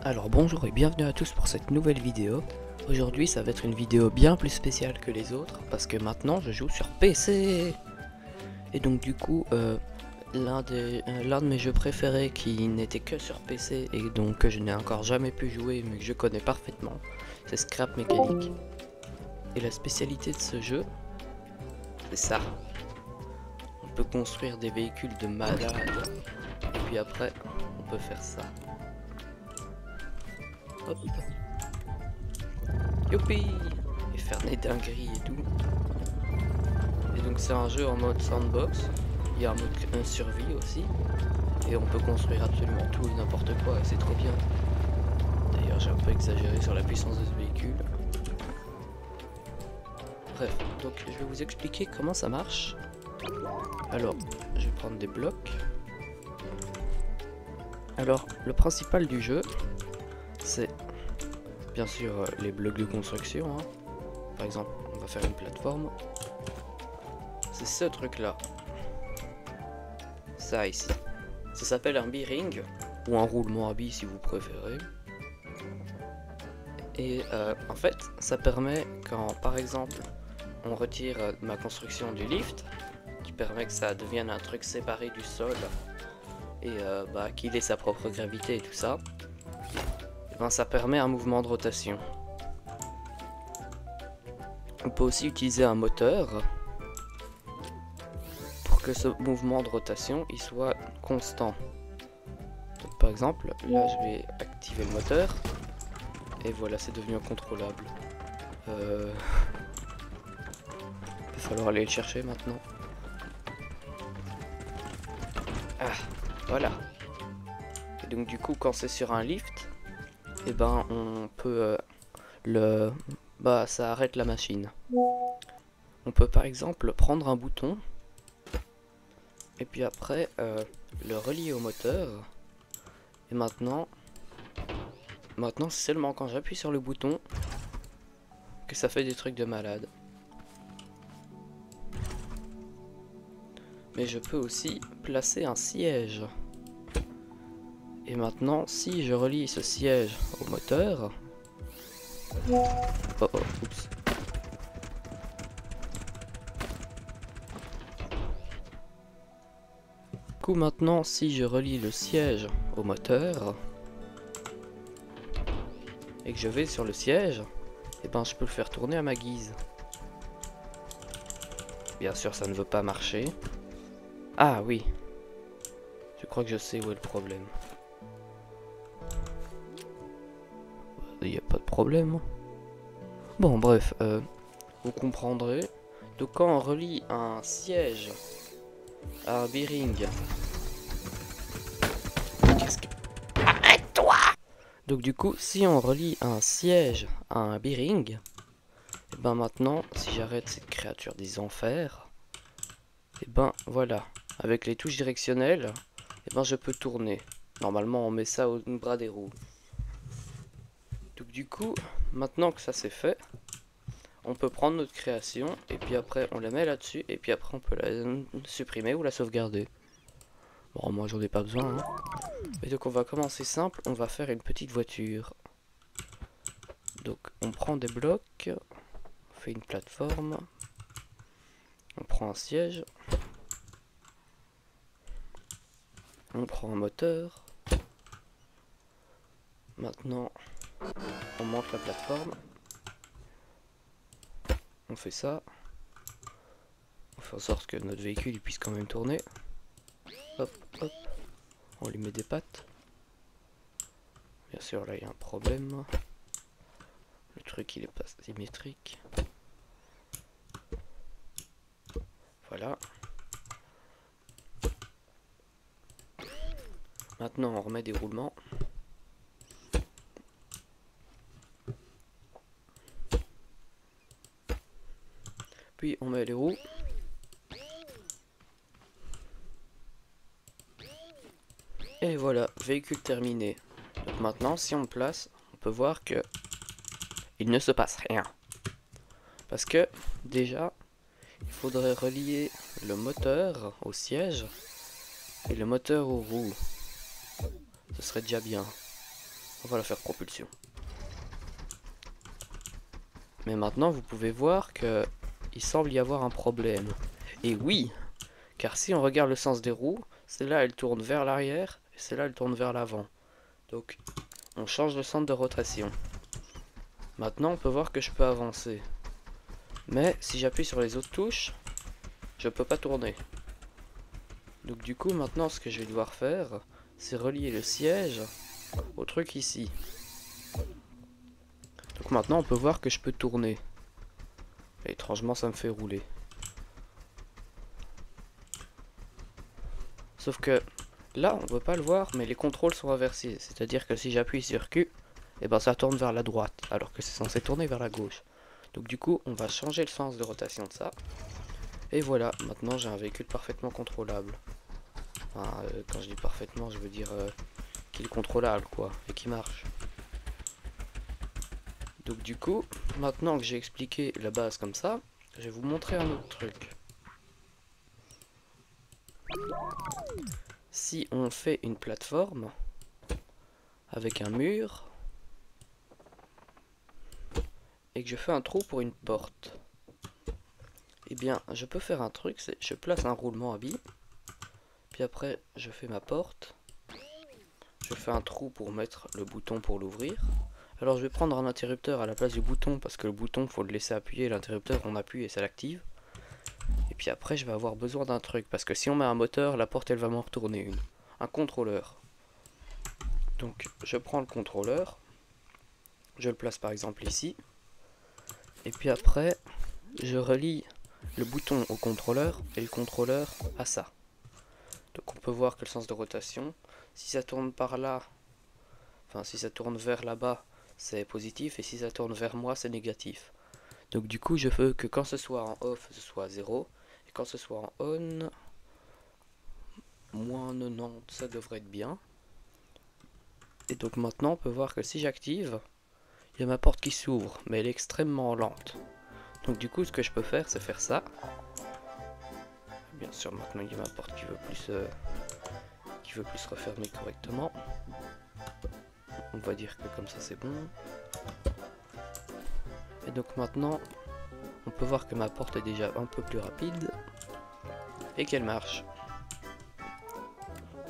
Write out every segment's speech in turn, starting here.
Alors bonjour et bienvenue à tous pour cette nouvelle vidéo. Aujourd'hui ça va être une vidéo bien plus spéciale que les autres parce que maintenant je joue sur PC. Et donc du coup l'un de mes jeux préférés qui n'était que sur PC et donc que je n'ai encore jamais pu jouer mais que je connais parfaitement, c'est Scrap Mécanique. Et la spécialité de ce jeu, c'est ça. On peut construire des véhicules de malade et puis après on peut faire ça. Hop. Youpi! Et faire des dingueries et tout. Et donc c'est un jeu en mode sandbox. Il y a un mode survie aussi. Et on peut construire absolument tout et n'importe quoi et c'est trop bien. D'ailleurs j'ai un peu exagéré sur la puissance de ce véhicule. Bref, donc je vais vous expliquer comment ça marche. Alors, je vais prendre des blocs. Alors, le principal du jeu, c'est bien sûr les blocs de construction. Hein. Par exemple, on va faire une plateforme. C'est ce truc là. Ça ici. Ça s'appelle un B-ring ou un roulement à billes si vous préférez. Et en fait, ça permet quand par exemple on retire ma construction du lift, qui permet que ça devienne un truc séparé du sol et qu'il ait sa propre gravité et tout ça, et ben ça permet un mouvement de rotation. On peut aussi utiliser un moteur pour que ce mouvement de rotation il soit constant. Donc par exemple, là je vais activer le moteur et voilà, c'est devenu incontrôlable. Il va falloir aller le chercher maintenant. Ah, voilà. Et donc du coup, quand c'est sur un lift, et ben on peut ça arrête la machine. On peut par exemple prendre un bouton et puis après le relier au moteur. Et maintenant c'est seulement quand j'appuie sur le bouton que ça fait des trucs de malade. Mais je peux aussi placer un siège. Et maintenant, si je relie ce siège au moteur... Oh oh, oups. Du coup, maintenant, si je relie le siège au moteur... et que je vais sur le siège, et ben je peux le faire tourner à ma guise. Bien sûr, ça ne veut pas marcher. Ah oui. Je crois que je sais où est le problème. Il n'y a pas de problème. Bon, bref, vous comprendrez. Donc quand on relie un siège à un bearing... Qu'est-ce que... Arrête-toi! Donc du coup, si on relie un siège à un bearing, et ben maintenant, si j'arrête cette créature des enfers, et ben voilà, avec les touches directionnelles, et ben je peux tourner. Normalement, on met ça au bras des roues. Donc du coup, maintenant que ça c'est fait, on peut prendre notre création et puis après on la met là-dessus et puis après on peut la supprimer ou la sauvegarder. Bon, moi j'en ai pas besoin. Hein. Et donc on va commencer simple, on va faire une petite voiture. Donc on prend des blocs, on fait une plateforme, on prend un siège, on prend un moteur. Maintenant on monte la plateforme. On fait ça. On fait en sorte que notre véhicule il puisse quand même tourner. Hop, hop. On lui met des pattes. Bien sûr, là il y a un problème. Le truc il est pas symétrique. Voilà. Maintenant on remet des roulements. Puis on met les roues. Et voilà, véhicule terminé. Donc maintenant, si on le place, on peut voir que il ne se passe rien. Parce que déjà, il faudrait relier le moteur au siège et le moteur aux roues. Ce serait déjà bien. On va la faire propulsion. Mais maintenant, vous pouvez voir que il semble y avoir un problème. Et oui, car si on regarde le sens des roues, celle-là elle tourne vers l'arrière et celle-là elle tourne vers l'avant. Donc on change le centre de rotation. Maintenant on peut voir que je peux avancer. Mais si j'appuie sur les autres touches, je peux pas tourner. Donc du coup maintenant ce que je vais devoir faire, c'est relier le siège au truc ici. Donc maintenant on peut voir que je peux tourner. Et étrangement ça me fait rouler. Sauf que là on peut pas le voir, mais les contrôles sont inversés. C'est-à-dire que si j'appuie sur Q, et ben ça tourne vers la droite, alors que c'est censé tourner vers la gauche. Donc du coup on va changer le sens de rotation de ça. Et voilà, maintenant j'ai un véhicule parfaitement contrôlable. Enfin, quand je dis parfaitement, je veux dire qu'il est contrôlable quoi, et qui marche. Donc du coup, maintenant que j'ai expliqué la base comme ça, je vais vous montrer un autre truc. Si on fait une plateforme avec un mur et que je fais un trou pour une porte, eh bien je peux faire un truc, c'est je place un roulement à billes, puis après je fais ma porte, je fais un trou pour mettre le bouton pour l'ouvrir. Alors je vais prendre un interrupteur à la place du bouton parce que le bouton faut le laisser appuyer, l'interrupteur on appuie et ça l'active. Et puis après je vais avoir besoin d'un truc parce que si on met un moteur, la porte elle va m'en retourner une. Un contrôleur. Donc je prends le contrôleur, je le place par exemple ici. Et puis après je relie le bouton au contrôleur et le contrôleur à ça. Donc on peut voir que le sens de rotation, si ça tourne par là, enfin si ça tourne vers là-bas, c'est positif, et si ça tourne vers moi, c'est négatif. Donc du coup, je veux que quand ce soit en off, ce soit 0, et quand ce soit en on, moins 90, ça devrait être bien. Et donc maintenant, on peut voir que si j'active, il y a ma porte qui s'ouvre, mais elle est extrêmement lente. Donc du coup, ce que je peux faire, c'est faire ça. Bien sûr, maintenant, il y a ma porte qui veut plus refermer correctement. On va dire que comme ça, c'est bon. Et donc maintenant, on peut voir que ma porte est déjà un peu plus rapide et qu'elle marche.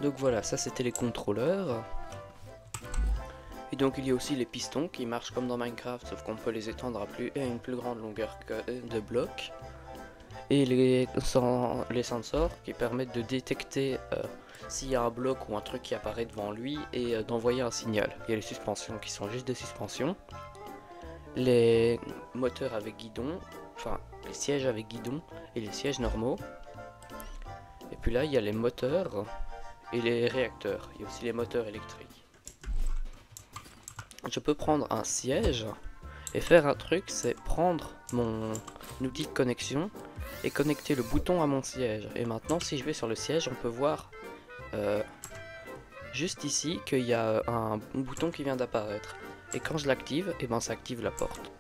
Donc voilà, ça c'était les contrôleurs. Et donc il y a aussi les pistons qui marchent comme dans Minecraft, sauf qu'on peut les étendre à une plus grande longueur de blocs. Et les sensors qui permettent de détecter s'il y a un bloc ou un truc qui apparaît devant lui et d'envoyer un signal. Il y a les suspensions qui sont juste des suspensions. Les moteurs avec guidon, enfin les sièges avec guidon et les sièges normaux. Et puis là il y a les moteurs et les réacteurs. Il y a aussi les moteurs électriques. Je peux prendre un siège et faire un truc, c'est prendre mon outil de connexion et connecter le bouton à mon siège. Et maintenant si je vais sur le siège, on peut voir juste ici qu'il y a un bouton qui vient d'apparaître. Et quand je l'active, et ben ça active la porte.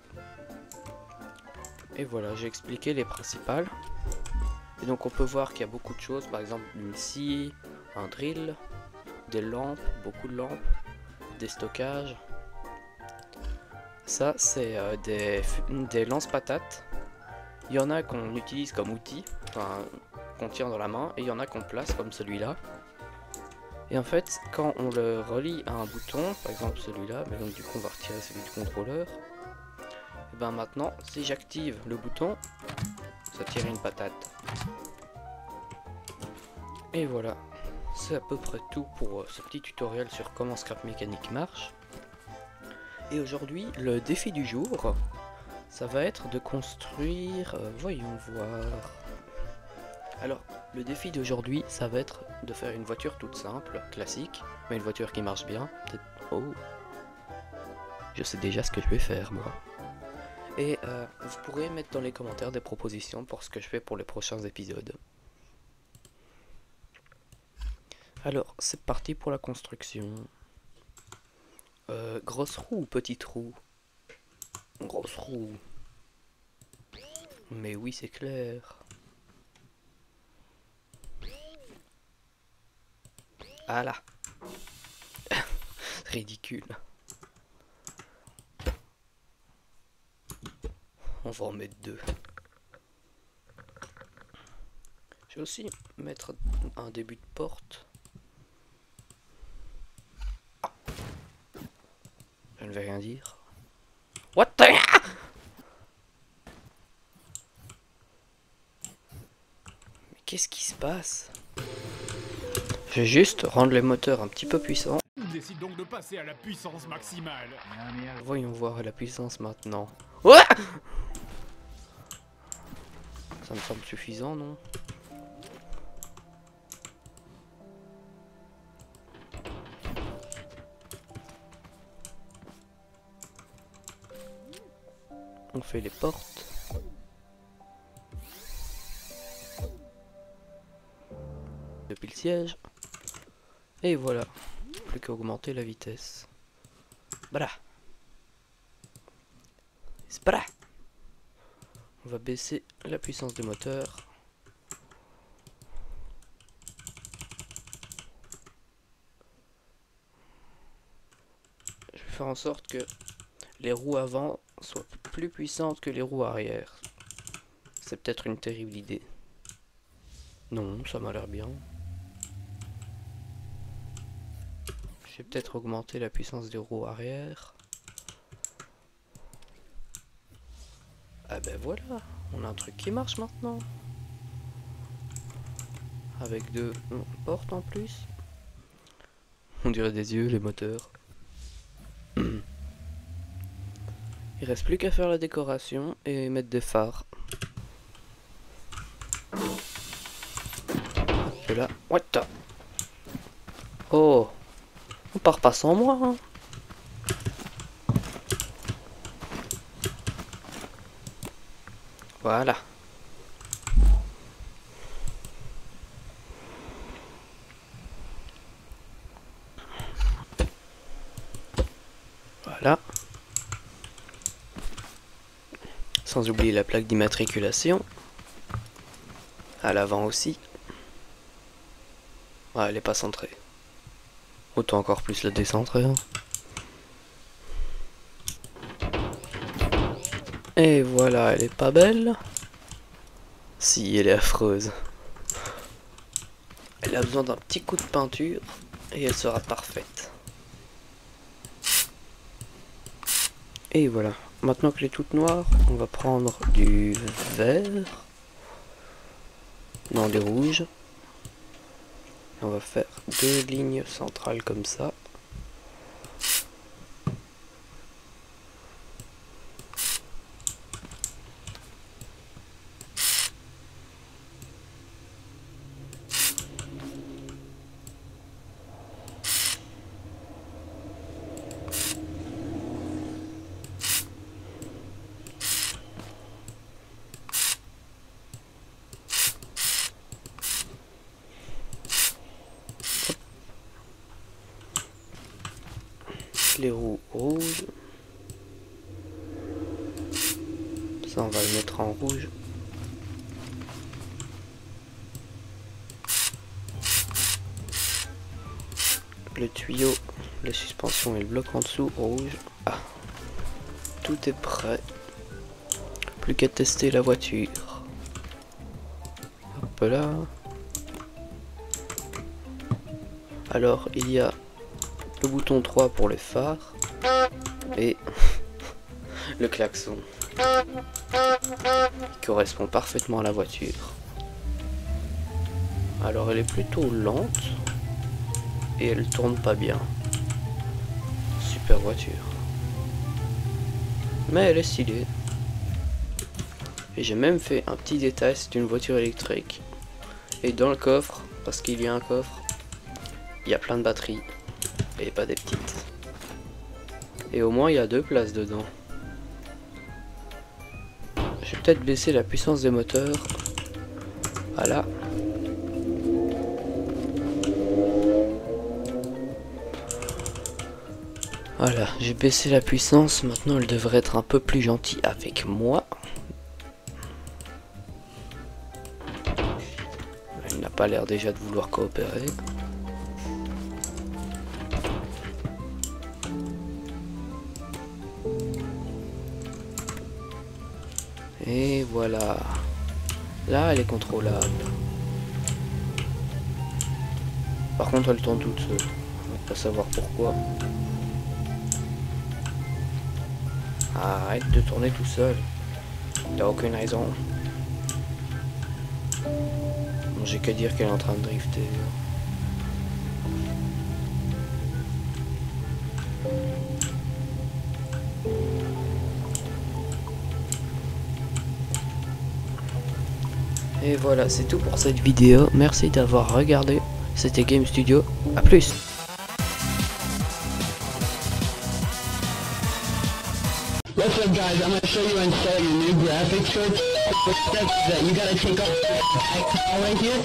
Et voilà, j'ai expliqué les principales. Et donc on peut voir qu'il y a beaucoup de choses, par exemple une scie, un drill, des lampes, beaucoup de lampes, des stockages. Ça c'est des lance-patates. Il y en a qu'on utilise comme outil, enfin qu'on tient dans la main, et il y en a qu'on place comme celui-là. Et en fait, quand on le relie à un bouton, par exemple celui-là, mais donc du coup on va retirer celui du contrôleur. Et ben maintenant, si j'active le bouton, ça tire une patate. Et voilà, c'est à peu près tout pour ce petit tutoriel sur comment Scrap Mécanique marche. Et aujourd'hui, le défi du jour, ça va être de construire... voyons voir... Alors, le défi d'aujourd'hui, ça va être de faire une voiture toute simple, classique, mais une voiture qui marche bien. Oh, je sais déjà ce que je vais faire, moi. Et vous pourrez mettre dans les commentaires des propositions pour ce que je fais pour les prochains épisodes. Alors, c'est parti pour la construction. Grosse roue ou petite roue? Grosse roue. Mais oui, c'est clair. Ah là. Ridicule. On va en mettre 2. Je vais aussi mettre un début de porte. Ah. Je ne vais rien dire. What the... Mais qu'est-ce qui se passe? Je vais juste rendre les moteurs un petit peu puissants. On décide donc de passer à la puissance maximale. Voyons voir la puissance maintenant. Ouais, ça me semble suffisant, non? On fait les portes. Depuis le siège. Et voilà. Plus qu'à augmenter la vitesse. Voilà. Spra. On va baisser la puissance des moteurs. Je vais faire en sorte que les roues avant soient plus puissantes que les roues arrière. C'est peut-être une terrible idée. Non, ça m'a l'air bien. Je vais peut-être augmenter la puissance des roues arrière. Ah ben voilà, on a un truc qui marche maintenant. Avec 2 portes en plus. On dirait des yeux, les moteurs. Il reste plus qu'à faire la décoration et mettre des phares. Et là, what the... Oh, on part pas sans moi, hein. Voilà. Voilà. Sans oublier la plaque d'immatriculation. À l'avant aussi. Ouais, elle est pas centrée. Autant encore plus la décentrer. Hein. Et voilà, elle est pas belle. Si, elle est affreuse. Elle a besoin d'un petit coup de peinture et elle sera parfaite. Et voilà. Maintenant qu'elle est toute noire, on va prendre du vert. Non, du rouge. Et on va faire 2 lignes centrales comme ça. Les roues rouges. Ça, on va le mettre en rouge. Le tuyau, la suspension et le bloc en dessous rouge. Ah, tout est prêt. Plus qu'à tester la voiture. Hop là. Alors, il y a le bouton 3 pour les phares et le klaxon qui correspond parfaitement à la voiture. Alors elle est plutôt lente et elle tourne pas bien. Super voiture. Mais elle est stylée. Et j'ai même fait un petit détail, c'est une voiture électrique. Et dans le coffre, parce qu'il y a un coffre, il y a plein de batteries. Et pas des petites. Et au moins il y a 2 places dedans. Je vais peut-être baisser la puissance des moteurs. Voilà. Voilà, j'ai baissé la puissance. Maintenant elle devrait être un peu plus gentille avec moi. Elle n'a pas l'air déjà de vouloir coopérer. Et voilà. Là, elle est contrôlable. Par contre, elle tourne toute seule. On va pas savoir pourquoi. Arrête de tourner tout seul. T'as aucune raison. Bon, j'ai qu'à dire qu'elle est en train de drifter. Et voilà, c'est tout pour cette vidéo. Merci d'avoir regardé. C'était Game Studio. A plus. What's up guys, I'm going to show you install your new graphics card. The steps is that you got to take off the back tile right here.